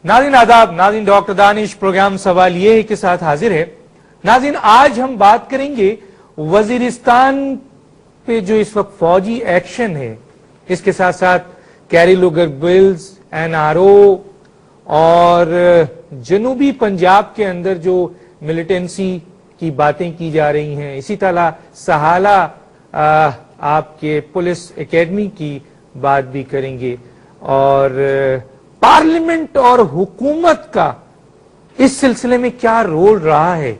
ناظرین آداب، ناظرین ڈاکٹر دانش پروگرام سوال یہ ہے کے ساتھ حاضر ہے۔ ناظرین آج ہم بات کریں گے وزیرستان پہ جو اس وقت فوجی ایکشن ہے، اس کے ساتھ ساتھ کیری لوگر بلز، NRO اور جنوبی پنجاب کے اندر جو ملیٹنسی کی باتیں کی جا رہی ہیں، اسی طرح سہالہ آپ کے پولیس اکیڈمی کی بات بھی کریں گے، اور پارلیمنٹ اور حکومت کا اس سلسلے میں کیا رول رہا ہے،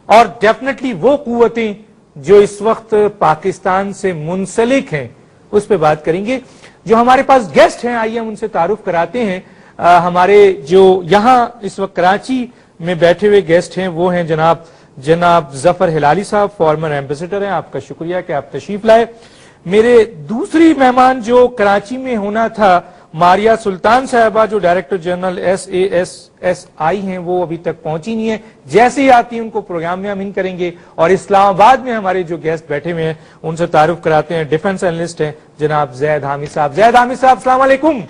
اور ڈیفینیٹلی وہ قوتیں جو اس وقت پاکستان سے منسلک ہیں اس پہ بات کریں گے۔ جو ہمارے پاس گیسٹ ہیں آئیے ہم ان سے تعارف کراتے ہیں۔ ہمارے جو یہاں اس وقت کراچی میں بیٹھے ہوئے گیسٹ ہیں وہ ہیں جناب ظفر ہلالی صاحب، فارمر ایمبیسڈر ہیں، آپ کا شکریہ کہ آپ تشریف لائے۔ میرے دوسری مہمان جو کراچی میں ہونا تھا ماریا سلطان صاحبہ، جو ڈائریکٹر جنرل SASSI ہیں، وہ ابھی تک پہنچی نہیں ہے، جیسے ہی آتی ہیں ان کو پروگرام میں ہم ان کریں گے۔ اور اسلام آباد میں ہمارے جو گیسٹ بیٹھے ہوئے ہیں ان سے تعارف کراتے ہیں، ڈیفنس اینالسٹ ہیں جناب زید حامد صاحب۔ زید حامد صاحب السلام علیکم۔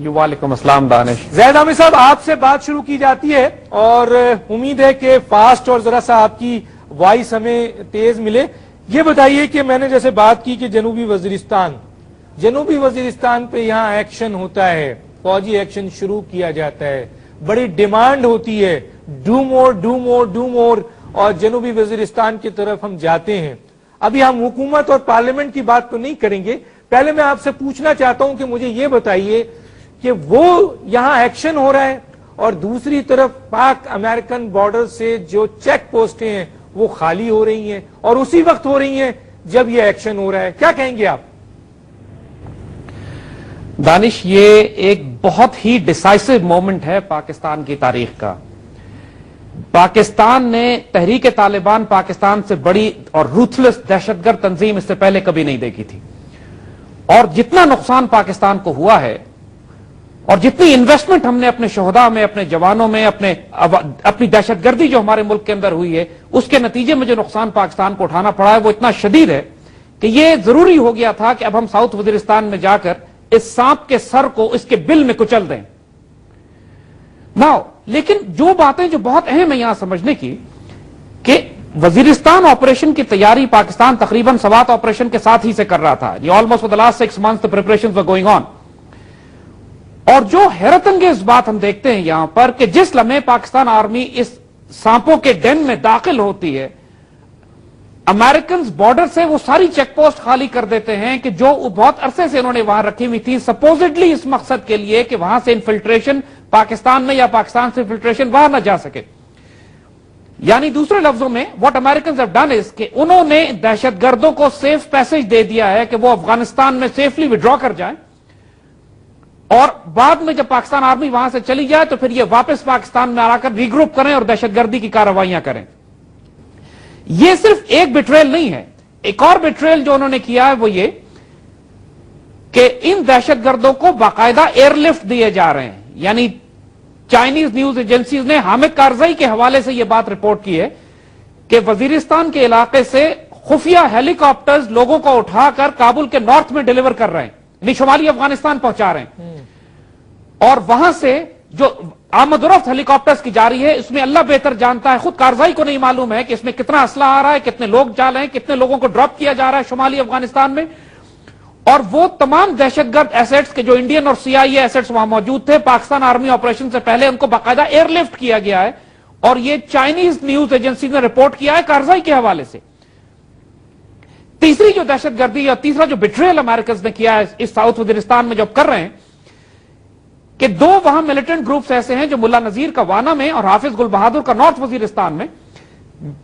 وعلیکم السلام دانش۔ زید حامد صاحب آپ سے بات شروع کی جاتی ہے اور امید ہے کہ فاسٹ اور ذرا سا آپ کی وائس ہمیں تیز ملے۔ یہ بتائیے کہ میں نے جیسے بات کی کہ جنوبی وزیرستان پہ یہاں ایکشن ہوتا ہے، فوجی ایکشن شروع کیا جاتا ہے، بڑی ڈیمانڈ ہوتی ہے do more do more do more, اور جنوبی وزیرستان کی طرف ہم جاتے ہیں۔ ابھی ہم حکومت اور پارلیمنٹ کی بات تو نہیں کریں گے، پہلے میں آپ سے پوچھنا چاہتا ہوں کہ مجھے یہ بتائیے کہ وہ یہاں ایکشن ہو رہا ہے اور دوسری طرف پاک امریکن بارڈر سے جو چیک پوسٹیں ہیں وہ خالی ہو رہی ہیں، اور اسی وقت ہو رہی ہیں جب یہ ایکشن ہو رہا ہے، کیا کہیں گے آپ؟ دانش، یہ ایک بہت ہی ڈیسائسو مومنٹ ہے پاکستان کی تاریخ کا۔ پاکستان نے تحریک طالبان پاکستان سے بڑی اور روتھلیس دہشت گرد تنظیم اس سے پہلے کبھی نہیں دیکھی تھی، اور جتنا نقصان پاکستان کو ہوا ہے اور جتنی انویسٹمنٹ ہم نے اپنے شہداء میں، اپنے جوانوں میں، اپنی دہشت گردی جو ہمارے ملک کے اندر ہوئی ہے، اس کے نتیجے میں جو نقصان پاکستان کو اٹھانا پڑا ہے وہ اتنا شدید ہے کہ یہ ضروری ہو گیا تھا کہ اب ہم ساؤتھ وزیرستان میں جا کر اس سانپ کے سر کو اس کے بل میں کچل دیں۔ لیکن جو باتیں جو بہت اہم ہے یہاں سمجھنے کی، کہ وزیرستان آپریشن کی تیاری پاکستان تقریباً سوات آپریشن کے ساتھ ہی سے کر رہا تھا۔ یہ almost for the last 6 months the preparations were going on۔ اور جو حیرت انگیز بات ہم دیکھتے ہیں یہاں پر کہ جس لمحے پاکستان آرمی اس سانپوں کے ڈین میں داخل ہوتی ہے، امریکنز بارڈر سے وہ ساری چیک پوسٹ خالی کر دیتے ہیں کہ جو بہت عرصے سے انہوں نے وہاں رکھی ہوئی تھی، سپوزڈلی اس مقصد کے لیے کہ وہاں سے انفلٹریشن پاکستان میں یا پاکستان سے انفلٹریشن وہاں نہ جا سکے۔ یعنی دوسرے لفظوں میں what Americans have done is کہ انہوں نے دہشت گردوں کو سیف پیسج دے دیا ہے کہ وہ افغانستان میں سیفلی وڈرا کر جائیں، اور بعد میں جب پاکستان آرمی وہاں سے چلی جائے تو پھر یہ واپس پاکستان میں آ کر ری گروپ کریں اور دہشت گردی کی کارروائیاں کریں۔ یہ صرف ایک بٹریل نہیں ہے، ایک اور بٹریل جو انہوں نے کیا ہے وہ یہ کہ ان دہشت گردوں کو باقاعدہ ایئر لفٹ دیے جا رہے ہیں۔ یعنی چائنیز نیوز ایجنسیز نے حامد کارزئی کے حوالے سے یہ بات رپورٹ کی ہے کہ وزیرستان کے علاقے سے خفیہ ہیلی کاپٹرز لوگوں کو اٹھا کر کابل کے نارتھ میں ڈیلیور کر رہے ہیں، یعنی شمالی افغانستان پہنچا رہے ہیں، اور وہاں سے جو آمد و رفت ہیلی کاپٹرز کی جاری ہے اس میں اللہ بہتر جانتا ہے، خود کارزائی کو نہیں معلوم ہے کہ اس میں کتنا اسلحہ آ رہا ہے، کتنے لوگ جا رہے ہیں، کتنے لوگوں کو ڈراپ کیا جا رہا ہے شمالی افغانستان میں، اور وہ تمام دہشت گرد ایسٹس کے جو انڈین اور CIA ایسٹس وہاں موجود تھے پاکستان آرمی آپریشن سے پہلے ان کو باقاعدہ ایئر لفٹ کیا گیا ہے، اور یہ چائنیز نیوز ایجنسی نے رپورٹ کیا ہے کارزائی کے حوالے سے۔ تیسری جو دہشت گردی یا تیسرا جو بٹریل امریکنز نے کیا ہے اس ساؤتھ وزیرستان میں جب کر رہے ہیں کہ دو وہاں ملیٹنٹ گروپس ایسے ہیں جو ملا نذیر کا وانا میں اور حافظ گل بہادر کا نارتھ وزیرستان میں،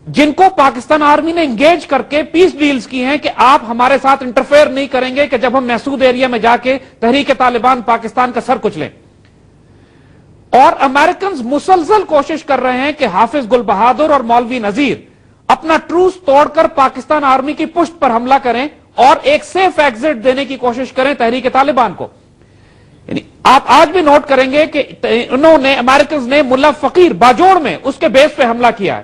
جن کو پاکستان آرمی نے انگیج کر کے پیس ڈیلز کی ہیں کہ آپ ہمارے ساتھ انٹرفیئر نہیں کریں گے کہ جب ہم محسود ایریا میں جا کے تحریک طالبان پاکستان کا سر کچلیں۔ اور امریکنز مسلسل کوشش کر رہے ہیں کہ حافظ گل بہادر اور مولوی نذیر اپنا ٹروس توڑ کر پاکستان آرمی کی پشت پر حملہ کریں اور ایک سیف ایگزٹ دینے کی کوشش کریں تحریک طالبان کو۔ یعنی آپ آج بھی نوٹ کریں گے کہ انہوں نے امریکنز نے ملا فقیر باجوڑ میں اس کے بیس پہ حملہ کیا ہے،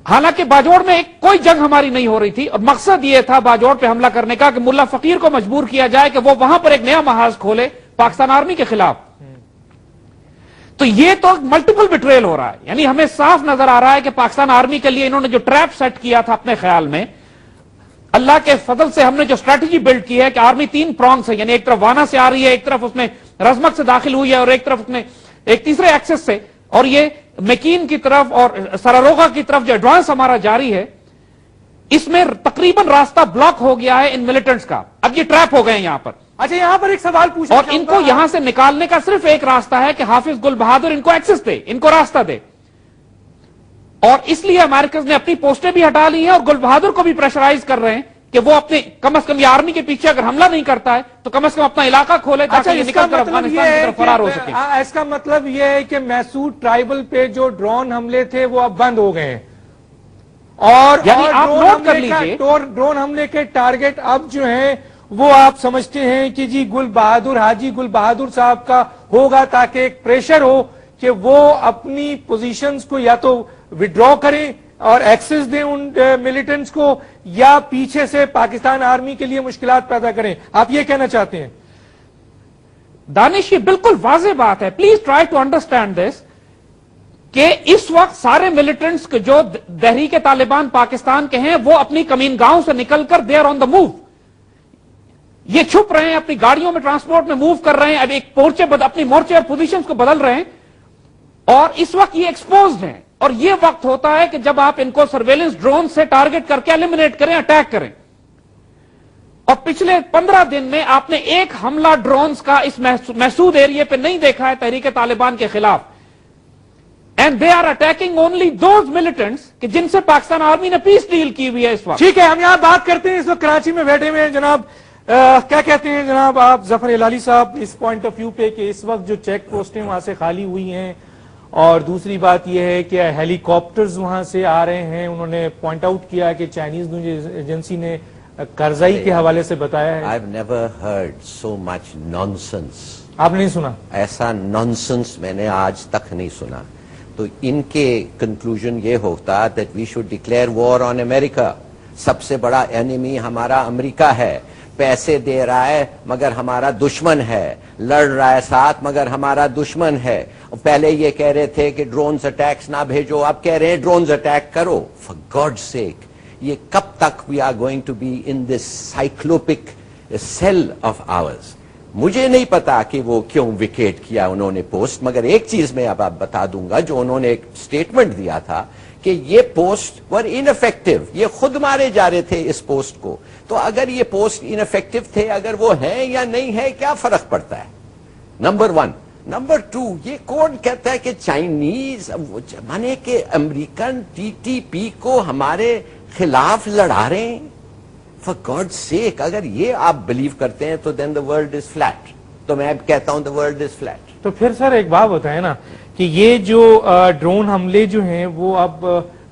حالانکہ باجوڑ میں کوئی جنگ ہماری نہیں ہو رہی تھی، اور مقصد یہ تھا باجوڑ پہ حملہ کرنے کا کہ ملا فقیر کو مجبور کیا جائے کہ وہ وہاں پر ایک نیا محاذ کھولے پاکستان آرمی کے خلاف۔ تو یہ تو ملٹیپل بٹریل ہو رہا ہے. یعنی ہمیں صاف نظر آ رہا ہے کہ پاکستان آرمی کے لیے انہوں نے جو ٹریپ سیٹ کیا تھا اپنے خیال میں, اللہ کے فضل سے ہم نے جو اسٹریٹجی بلڈ کی ہے کہ آرمی 3 پرونگز ہے, یعنی ایک طرف وانا سے آ رہی ہے, ایک طرف اس میں رزمک سے داخل ہوئی ہے, اور ایک طرف اس میں ایک تیسرے ایکسس سے, اور یہ مکین کی طرف اور سراروغا کی طرف جو ایڈوانس ہمارا جاری ہے, اس میں تقریباً راستہ بلاک ہو گیا ہے ان ملیٹنٹس کا. اب یہ ٹریپ ہو گئے یہاں پر. اچھا, یہاں پر ایک سوال پوچھنا اور ان کو یہاں سے نکالنے کا صرف ایک راستہ ہے کہ حافظ گل بہادر ان کو ایکسس دے, ان کو راستہ دے. اور اس لیے امریکن نے اپنی پوسٹیں بھی ہٹا لی ہیں اور گل بہادر کو بھی پریشرائز کر رہے ہیں کہ وہ اپنے کم از کم یہ آرمی کے پیچھے اگر حملہ نہیں کرتا ہے تو کم از کم اپنا علاقہ کھولے تاکہ یہ نکل کر افغانستان کی طرف فرار ہو سکے. اس کا مطلب یہ ہے کہ محسود ٹرائبل پہ جو ڈرون حملے تھے وہ اب بند ہو گئے ہیں, اور یعنی آپ نوٹ کر لیجئے ڈرون حملے کے ٹارگٹ اب جو ہیں وہ آپ سمجھتے ہیں کہ جی گل بہادر, حاجی گل بہادر صاحب کا ہوگا, تاکہ ایک پریشر ہو کہ وہ اپنی پوزیشنز کو یا تو وڈرا کریں اور ایکسس دیں ان ملیٹنٹس کو, یا پیچھے سے پاکستان آرمی کے لیے مشکلات پیدا کریں. آپ یہ کہنا چاہتے ہیں؟ دانش, یہ بالکل واضح بات ہے. Please try to understand this کہ اس وقت سارے ملیٹنٹس جو تحریک طالبان پاکستان کے ہیں وہ اپنی کمین گاؤں سے نکل کر they are on the move. یہ چھپ رہے ہیں, اپنی گاڑیوں میں ٹرانسپورٹ میں موو کر رہے ہیں, اب ایک اپنی مورچے اور پوزیشنز کو بدل رہے ہیں, اور اس وقت یہ ایکسپوزڈ ہیں. اور یہ وقت ہوتا ہے کہ جب آپ ان کو سرویلنس ڈرون سے ٹارگٹ کر کے ایلیمنیٹ کریں, اٹیک کریں. اور پچھلے 15 دن میں آپ نے ایک حملہ ڈرونز کا اس محسود ایریے پہ نہیں دیکھا ہے تحریک طالبان کے خلاف. And they are attacking only those militants کہ جن سے پاکستان آرمی نے پیس ڈیل کی ہوئی ہے اس وقت. ٹھیک ہے, ہم یہاں بات کرتے ہیں, اس وقت کراچی میں بیٹھے ہوئے ہیں جناب, کیا کہتے ہیں جناب آپ ظفر ہلالی صاحب اس پوائنٹ آف ویو پہ کہ اس وقت جو چیک پوسٹیں وہاں سے خالی ہوئی ہیں, اور دوسری بات یہ ہے کہ ہیلی کاپٹرز وہاں سے آ رہے ہیں. انہوں نے پوائنٹ آؤٹ کیا کہ چائنیز نیوز ایجنسی نے کرزائی کے حوالے سے بتایا ہے. I've never heard so much nonsense. آپ نے نہیں سنا؟ ایسا نانسنس میں نے آج تک نہیں سنا. تو ان کے کنکلوژن یہ ہوتا that we should declare war on America. سب سے بڑا انیمی ہمارا امریکہ ہے, پیسے دے رہا ہے مگر ہمارا دشمن ہے, لڑ رہا ہے ساتھ مگر ہمارا دشمن ہے. پہلے یہ کہہ رہے تھے کہ ڈرونز اٹیکس نہ بھیجو, اب کہہ رہے ہیں ڈرونز اٹیک کرو. For God's sake, یہ کب تک we are going to be in this cyclopic cell of ours. مجھے نہیں پتا کہ وہ کیوں ویکیٹ کیا انہوں نے پوسٹ, مگر ایک چیز میں اب بتا دوں گا, جو انہوں نے ایک سٹیٹمنٹ دیا تھا کہ یہ پوسٹ ور انفیکٹو, یہ خود مارے جا رہے تھے اس پوسٹ کو. تو اگر یہ پوسٹ انفیکٹو تھے, اگر وہ ہیں یا نہیں ہے, کیا فرق پڑتا ہے؟ نمبر 1. نمبر 2, یہ کون کہتا ہے کہ چائنیز مانے کہ امریکن TTP کو ہمارے خلاف لڑا رہے ہیں؟ For God's sake, اگر یہ آپ بلیو کرتے ہیں تو then the world is flat. تو میں اب کہتا ہوں the world is flat. تو پھر سر ایک بات بتائیں نا کہ یہ جو ڈرون حملے جو ہیں وہ اب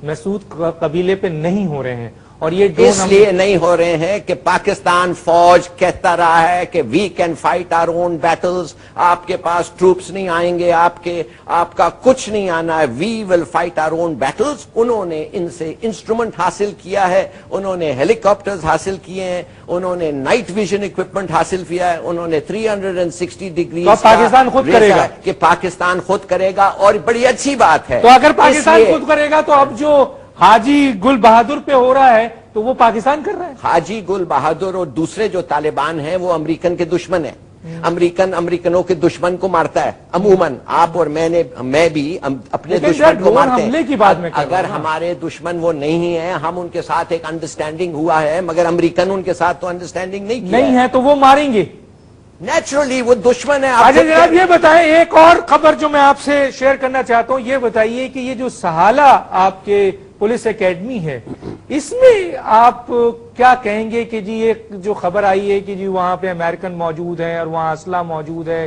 مسعود قبیلے پہ نہیں ہو رہے ہیں, اور یہ اس لیے نہیں ہو رہے ہیں کہ پاکستان فوج کہتا رہا ہے کہ we can fight our own battles, آپ کے پاس ٹروپس نہیں آئیں گے, آپ کا کچھ نہیں آنا ہے, we will fight our own battles. انہوں نے ان سے انسٹرومنٹ حاصل کیا ہے, انہوں نے ہیلی کاپٹرز حاصل کیے ہیں, انہوں نے نائٹ ویژن اکوپمنٹ حاصل کیا ہے, انہوں نے 360 ڈگری. پاکستان خود کرے گا کہ پاکستان خود کرے گا, اور بڑی اچھی بات ہے. تو اگر پاکستان خود کرے گا تو اب جو حاجی گل بہادر پہ ہو رہا ہے تو وہ پاکستان کر رہا ہے. حاجی گل بہادر اور دوسرے جو طالبان ہیں وہ امریکن کے دشمن ہیں. امریکنوں کے دشمن کو مارتا ہے عموماً. آپ اور میں بھی اپنے دشمن کو مارتے ہیں. اگر ہمارے دشمن وہ نہیں ہیں, ہم ان کے ساتھ ایک انڈرسٹینڈنگ ہوا ہے, مگر امریکن ان کے ساتھ تو انڈرسٹینڈنگ نہیں ہے, تو وہ ماریں گے نیچرلی, وہ دشمن ہے. اچھا جناب یہ بتائیں, ایک اور خبر جو میں آپ سے شیئر کرنا چاہتا ہوں, یہ بتائیے کہ یہ جو سہالہ آپ کے پولیس اکیڈمی ہے, اس میں آپ کیا کہیں گے کہ جی یہ جو خبر آئی ہے کہ جی وہاں پہ امریکن موجود ہیں اور وہاں اسلحہ موجود ہے,